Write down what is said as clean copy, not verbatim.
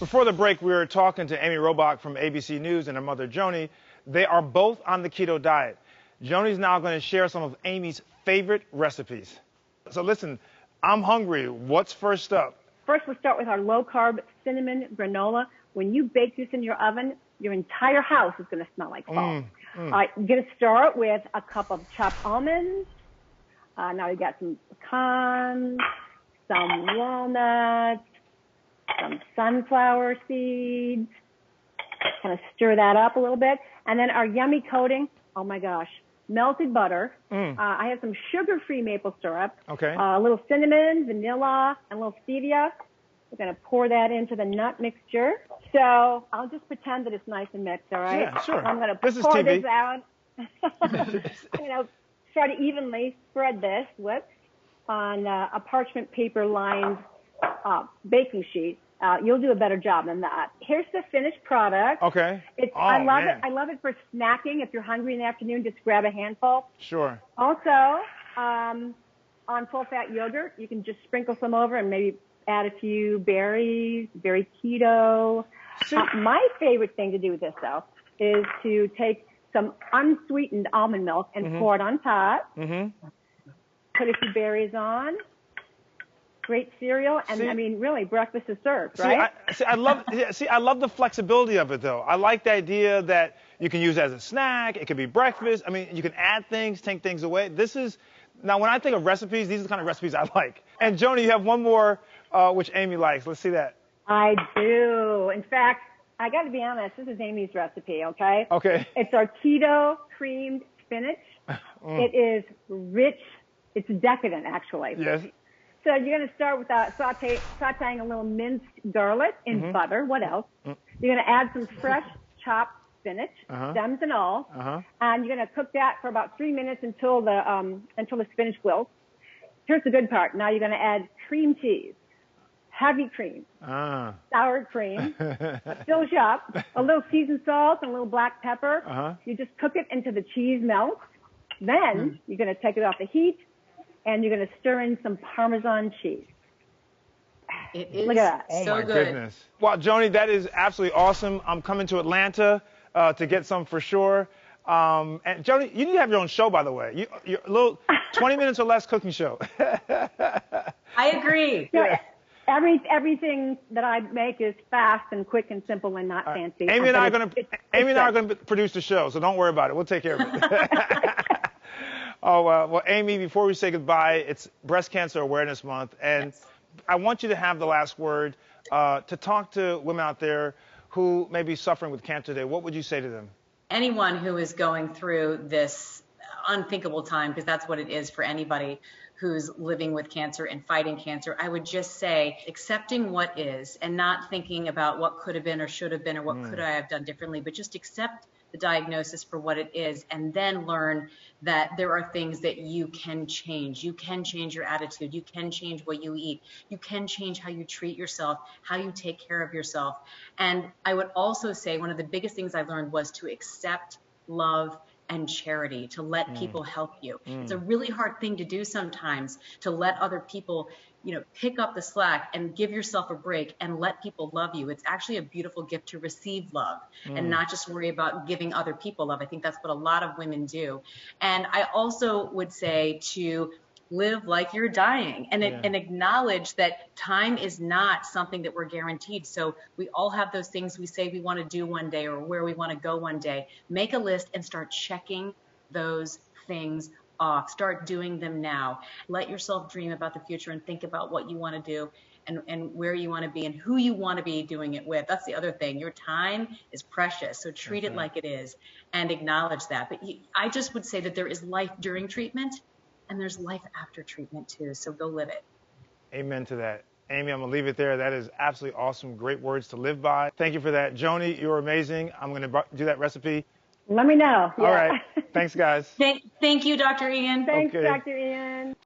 Before the break, we were talking to Amy Robach from ABC News and her mother, Joanie. They are both on the keto diet. Joanie's now going to share some of Amy's favorite recipes. So listen, I'm hungry. What's first up? First, we'll start with our low-carb cinnamon granola. When you bake this in your oven, your entire house is going to smell like fall. All right, you're going to start with a cup of chopped almonds. Now you've got some pecans, some walnuts, some sunflower seeds. Kind of stir that up a little bit. And then our yummy coating, oh my gosh, melted butter. I have some sugar-free maple syrup. Okay. A little cinnamon, vanilla, and a little stevia. We're going to pour that into the nut mixture. So I'll just pretend that it's nice and mixed, all right? Yeah, sure. I'm going to TV. pour this out. I'm going to try to evenly spread this on a parchment paper-lined baking sheet. You'll do a better job than that. Here's the finished product. Okay. I love it. I love it for snacking. If you're hungry in the afternoon, just grab a handful. Sure. Also, on full-fat yogurt, you can just sprinkle some over and maybe add a few berries, very keto. My favorite thing to do with this, though, is to take some unsweetened almond milk and pour it on top. Put a few berries on. Great cereal, and I mean, really, breakfast is served, right? I love the flexibility of it, though. I like the idea that you can use it as a snack. It could be breakfast. I mean, you can add things, take things away. Now, when I think of recipes, these are the kind of recipes I like. And Joanie, you have one more, which Amy likes. Let's see that. I do. In fact, I got to be honest. This is Amy's recipe. Okay. Okay. It's our keto creamed spinach. It is rich. It's decadent, actually. Yes. So you're going to start with sauteing a little minced garlic in butter. What else? You're going to add some fresh chopped spinach, stems and all, and you're going to cook that for about 3 minutes until the spinach wilts. Here's the good part. Now you're going to add cream cheese, heavy cream, sour cream, still chopped, a little seasoned salt, and a little black pepper. You just cook it until the cheese melts. Then you're going to take it off the heat. And you're going to stir in some Parmesan cheese. It is. Look at that. Oh, so my good. goodness. Well, Joanie, that is absolutely awesome. I'm coming to Atlanta to get some for sure. And, Joanie, you need to have your own show, by the way. You're a little 20 minutes or less cooking show. I agree. Yeah. Everything that I make is fast and quick and simple and not fancy. Amy and I are going to produce the show, so don't worry about it. We'll take care of it. Oh, well, Amy, before we say goodbye, it's Breast Cancer Awareness Month, and I want you to have the last word to talk to women out there who may be suffering with cancer today. What would you say to them? Anyone who is going through this unthinkable time, because that's what it is for anybody who's living with cancer and fighting cancer, I would just say accepting what is and not thinking about what could have been or should have been or what could I have done differently, but just accept the diagnosis for what it is, and then learn that there are things that you can change. You can change your attitude. You can change what you eat. You can change how you treat yourself, how you take care of yourself. And I would also say one of the biggest things I learned was to accept love and charity, to let people help you. It's a really hard thing to do sometimes, to let other people, pick up the slack and give yourself a break and let people love you. It's actually a beautiful gift to receive love and not just worry about giving other people love. I think that's what a lot of women do. And I also would say to live like you're dying and acknowledge that time is not something that we're guaranteed. So we all have those things we say we want to do one day or where we want to go one day. Make a list and start checking those things off. Start doing them now. Let yourself dream about the future and think about what you want to do and where you want to be and who you want to be doing it with. That's the other thing. Your time is precious, so treat it like it is and acknowledge that. But I just would say that there is life during treatment and there's life after treatment too, so go live it. Amen to that. Amy, I'm going to leave it there. That is absolutely awesome. Great words to live by. Thank you for that. Joanie, you're amazing. I'm going to do that recipe. Let me know. All right. Thanks, guys. Thank you, Dr. Ian. Thanks, Dr. Ian.